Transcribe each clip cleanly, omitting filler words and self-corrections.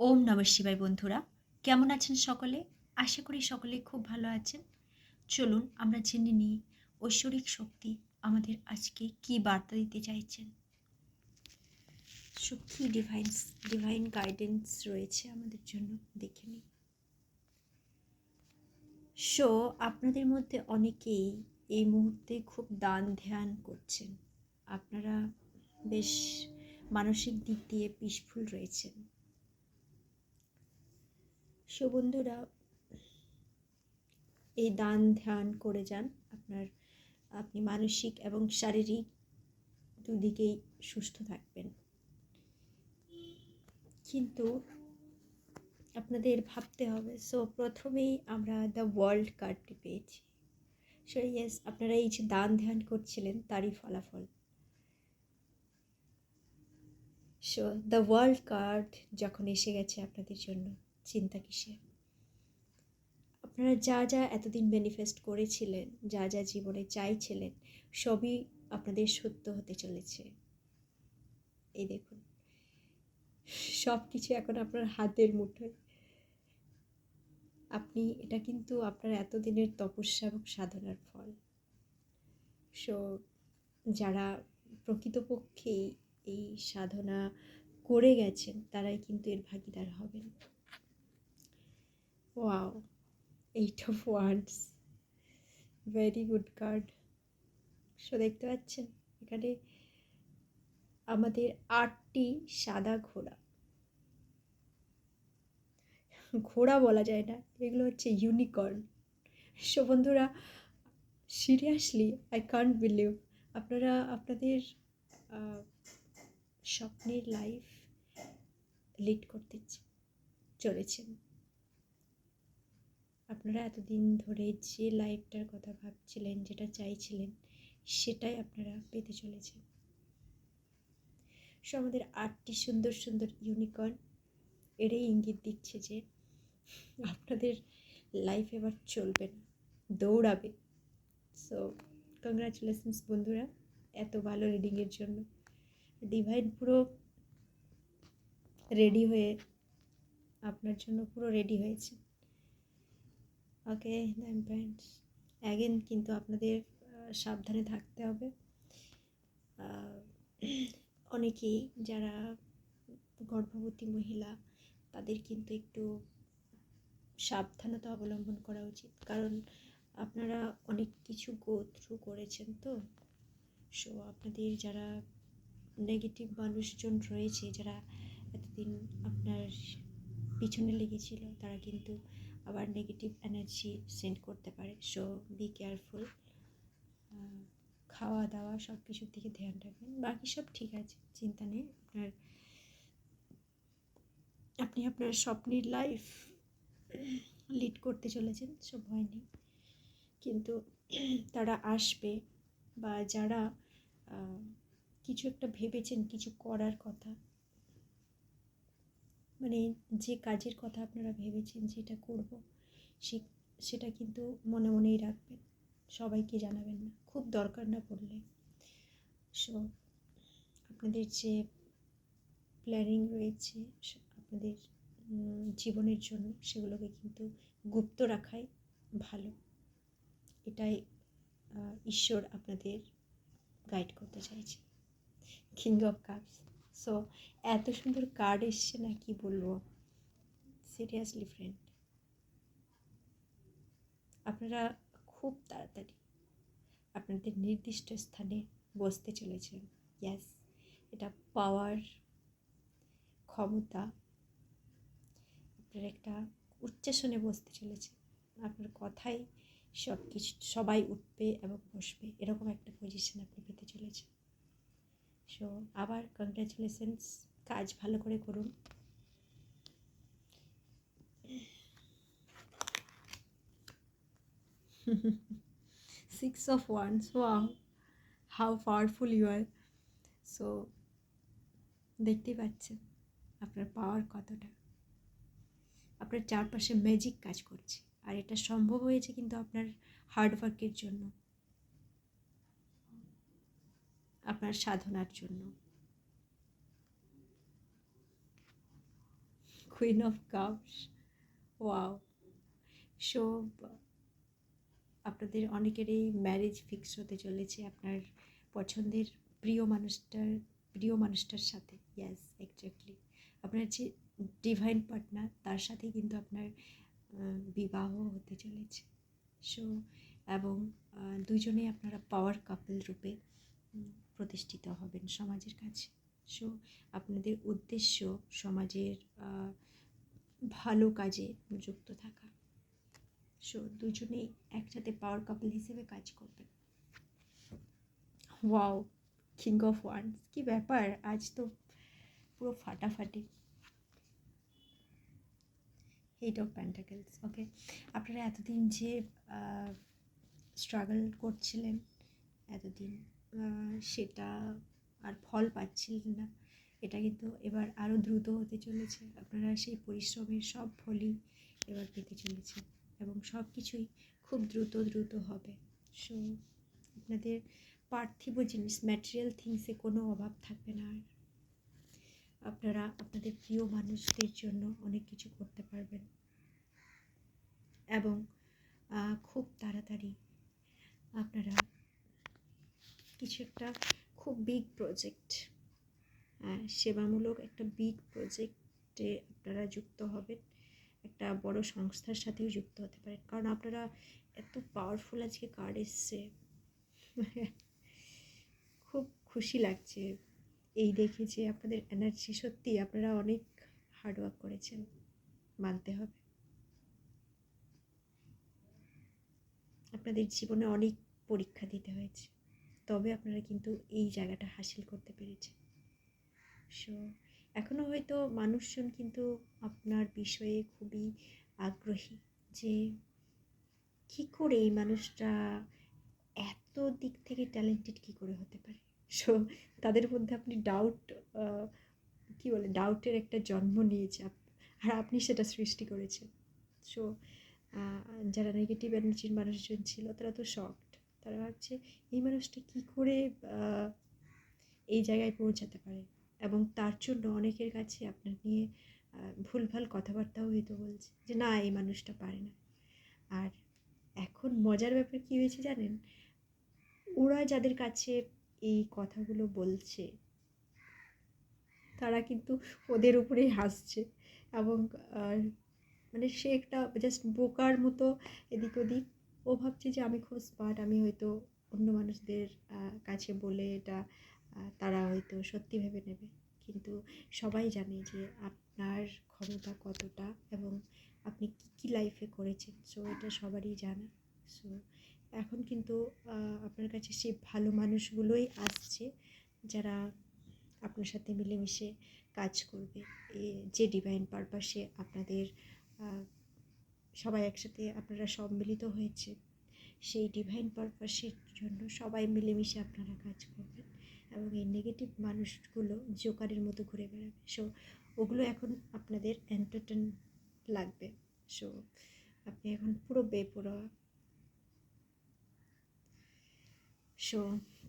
ওম নমঃ শিবায় বন্ধুরা, কেমন আছেন সকলে? আশা করি সকলে খুব ভালো আছেন। চলুন আমরা জেনে নিই ঐশ্বরিক শক্তি আমাদের আজকে কি বার্তা দিতে চাইছেন। কি ডিভাইন গাইডেন্স রয়েছে আমাদের জন্য, দেখে নিই। আপনাদের মধ্যে অনেকেই এই মুহূর্তে খুব দান ধ্যান করছেন। আপনারা বেশ মানসিক দিক দিয়ে পিসফুল রয়েছেন। বন্ধুরা, এই দান ধ্যান করে যান। আপনি মানসিক এবং শারীরিক দুদিকেই সুস্থ থাকবেন। কিন্তু আপনাদের ভাবতে হবে। প্রথমেই আমরা দ্য ওয়ার্ল্ড কার্ডটি পেয়েছি। ইয়েস, আপনারা এই যে দান ধ্যান করছিলেন তারই ফলাফল। দ্য ওয়ার্ল্ড কার্ড যখন এসে গেছে আপনাদের জন্য, চিন্তা কিসের? আপনারা যা যা এতদিন ম্যানিফেস্ট করেছিলেন, যা যা জীবনে চাইছিলেন, সবই আপনাদের সত্য হতে চলেছে। এই দেখুন, সব কিছু এখন আপনার হাতের মুঠোয়। এটা কিন্তু আপনার এতদিনের তপস্যা এবং সাধনার ফল। যারা প্রকৃতপক্ষেই এই সাধনা করে গেছেন তারাই কিন্তু এর ভাগিদার হবেন। Wow, 8 of Wands, very good card. দেখতে পাচ্ছেন এখানে আমাদের 8টি সাদা ঘোড়া বলা যায় না, এগুলো হচ্ছে ইউনিকর্ন। বন্ধুরা, সিরিয়াসলি আই কান্ট বিলিভ আপনারা আপনাদের স্বপ্নের লাইফ লিড করতে চলেছেন। আপনারা এতদিন ধরে যে লাইফটার কথা ভাবছিলেন, যেটা চাইছিলেন, সেটাই আপনারা পেতে চলেছেন। আমাদের 8টি সুন্দর সুন্দর ইউনিকর্ন এরই ইঙ্গিত দিচ্ছে যে আপনাদের লাইফ এবার চলবে না, দৌড়াবে। কংগ্রাচুলেশনস বন্ধুরা, এত ভালো রিডিংয়ের জন্য। ডিভাইন পুরো রেডি হয়ে আপনার জন্য পুরো রেডি হয়েছে। ওকে, অ্যাগেন কিন্তু আপনাদের সাবধানে থাকতে হবে। অনেকেই যারা গর্ভবতী মহিলা, তাদের কিন্তু একটু সাবধানতা অবলম্বন করা উচিত, কারণ আপনারা অনেক কিছু গো থ্রু করেছেন। তো আপনাদের যারা নেগেটিভ মানুষজন রয়েছে, যারা এতদিন আপনার পিছনে লেগেছিল, তারা কিন্তু আবার নেগেটিভ এনার্জি সেন্ড করতে পারে। Be careful. খাওয়া দাওয়া সব কিছুর দিকে ধ্যান রাখবেন, বাকি সব ঠিক আছে, চিন্তা নেই। আপনি আপনার স্বপ্নের লাইফ লিড করতে চলেছেন, সব ভয় নেই। কিন্তু তারা আসবে, বা যারা কিছু একটা ভেবেছেন কিছু করার কথা, মানে যে কাজের কথা আপনারা ভেবেছেন যেটা করব, সেটা কিন্তু মনে মনেই রাখবেন, সবাইকে জানাবেন না, খুব দরকার না পড়লে। আপনাদের যে প্ল্যানিং রয়েছে আপনাদের জীবনের জন্য, সেগুলোকে কিন্তু গুপ্ত রাখাই ভালো। এটাই ঈশ্বর আপনাদের গাইড করতে চাইছে। King of cups. এত সুন্দর কার্ড এসছে না, কি বলবো, সিরিয়াসলি ফ্রেন্ড। আপনারা খুব তাড়াতাড়ি আপনাদের নির্দিষ্ট স্থানে বসতে চলেছেন। ইয়াস, এটা পাওয়ার, ক্ষমতা, আপনার একটা উচ্চাসনে বসতে চলেছে। আপনার কথাই সবাই উঠবে এবং বসবে, এরকম একটা পজিশন আপনি পেতে চলেছেন। আবার কংগ্রাচুলেশনস, কাজ ভালো করে করুন। Six of Wands, wow, how powerful you are. দেখতেই পাচ্ছেন আপনার পাওয়ার কতটা। আপনার চারপাশে ম্যাজিক কাজ করছে, আর এটা সম্ভব হয়েছে কিন্তু আপনার হার্ডওয়ার্কের জন্য, আপনার সাধনার জন্য। Queen of cups, wow. So আপনাদের অনেকেরই ম্যারেজ ফিক্স হতে চলেছে আপনার পছন্দের প্রিয় মানুষটার সাথে। ইয়াস, এক্স্যাক্টলি। আপনার যে ডিভাইন পার্টনার তার সাথেই কিন্তু আপনার বিবাহ হতে চলেছে। সো এবং দুজনেই আপনারা পাওয়ার কাপল রূপে প্রতিষ্ঠিত হবেন সমাজের কাছে। সো আপনাদের উদ্দেশ্য সমাজের ভালো কাজে যুক্ত থাকা। সো দুজনেই একসাথে পাওয়ার কাপল হিসেবে কাজ করবেন। ওয়াও, কিং অফ ওয়ান্স, কি ব্যাপার আজ তো পুরো ফাটাফাটি। এইট অফ পেন্টাকেলস, ওকে। আপনারা এতদিন যে স্ট্রাগল করছিলেন এতদিন, সেটা আর ফল পাচ্ছিলেন না, এটা কিন্তু এবার আরও দ্রুত হতে চলেছে। আপনারা সেই পরিশ্রমের সব ফলই এবার পেতে চলেছে এবং সব কিছুই খুব দ্রুত হবে। সো আপনাদের পার্থিব জিনিস, ম্যাটেরিয়াল থিংসে কোনো অভাব থাকবে না আর। আপনারা আপনাদের প্রিয় মানুষদের জন্য অনেক কিছু করতে পারবেন এবং খুব তাড়াতাড়ি আপনারা কিছু একটা খুব বিগ প্রজেক্ট, সেবামূলক একটা বিগ প্রজেক্টে আপনারা যুক্ত হবেন। একটা বড় সংস্থার সাথেও যুক্ত হতে পারেন, কারণ আপনারা এত পাওয়ারফুল আজকে কার্ড এসছে। খুব খুশি লাগছে এই দেখে যে আপনাদের এনার্জি, সত্যি আপনারা অনেক হার্ডওয়ার্ক করেছেন, মানতে হবে। আপনাদের জীবনে অনেক পরীক্ষা দিতে হয়েছে, তবে আপনারা কিন্তু এই জায়গাটা হাসিল করতে পেরেছেন। সো এখনও হয়তো মানুষজন কিন্তু আপনার বিষয়ে খুবই আগ্রহী যে কী করে এই মানুষটা এত দিক থেকে ট্যালেন্টেড কী করে হতে পারে। সো তাদের মধ্যে আপনি ডাউটের একটা জন্ম নিয়েছে, আর আপনি সেটা সৃষ্টি করেছেন। সো যারা নেগেটিভ এনার্জির মানুষজন ছিল তারা তো শকড। তারা ভাবছে এই মানুষটা কী করে এই জায়গায় পৌঁছাতে পারে, এবং তার জন্য অনেকের কাছে আপনার নিয়ে ভুলভাল কথাবার্তাও হয়তো বলছে যে না, এই মানুষটা পারে না। আর এখন মজার ব্যাপার কী হয়েছে জানেন, ওরা যাদের কাছে এই কথাগুলো বলছে তারা কিন্তু ওদের উপরেই হাসছে এবং মানে সে একটা জাস্ট বোকার মতো এদিক ওদিক, ও ভাবছে যে আমি খুব স্মার্ট, আমি হয়তো অন্য মানুষদের কাছে বলে এটা তারা হয়তো সত্যি ভেবে নেবে। কিন্তু সবাই জানে যে আপনার ক্ষমতা কতটা এবং আপনি কী লাইফে করেছেন। সো এটা সবারই জানা। সো এখন কিন্তু আপনার কাছে সেই ভালো মানুষগুলোই আসছে যারা আপনার সাথে মিলেমিশে কাজ করবে, যে ডিভাইন পারপাসে আপনাদের সবাই একসাথে আপনারা সম্মিলিত হয়েছে, সেই ডিভাইন পারপাসের জন্য সবাই মিলেমিশে আপনারা কাজ করবেন এবং এই নেগেটিভ মানুষগুলো জোকারের মতো ঘুরে বেড়াবে। সো ওগুলো এখন আপনাদের এন্টারটেন লাগবে। সো আপনি এখন পুরো বেপরোয়া। সো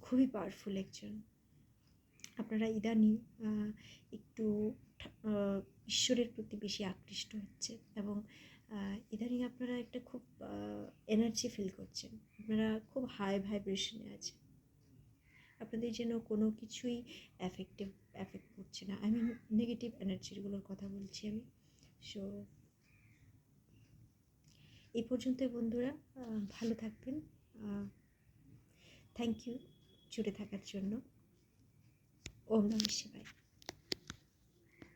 খুবই পাওয়ারফুল একজন। আপনারা ইদানিং একটু ঈশ্বরের প্রতি বেশি আকৃষ্ট হচ্ছে এবং ইদানিং আপনারা একটা খুব এনার্জি ফিল করছেন, আপনারা খুব হাই ভাইব্রেশনে আছেন, আপনাদের যেন কোনো কিছুই এফেক্ট করছে না। আমি নেগেটিভ এনার্জিগুলোর কথা বলছি আমি। সো এই পর্যন্ত বন্ধুরা, ভালো থাকবেন। থ্যাংক ইউ জুড়ে থাকার জন্য। ওম নমঃ শিবায়।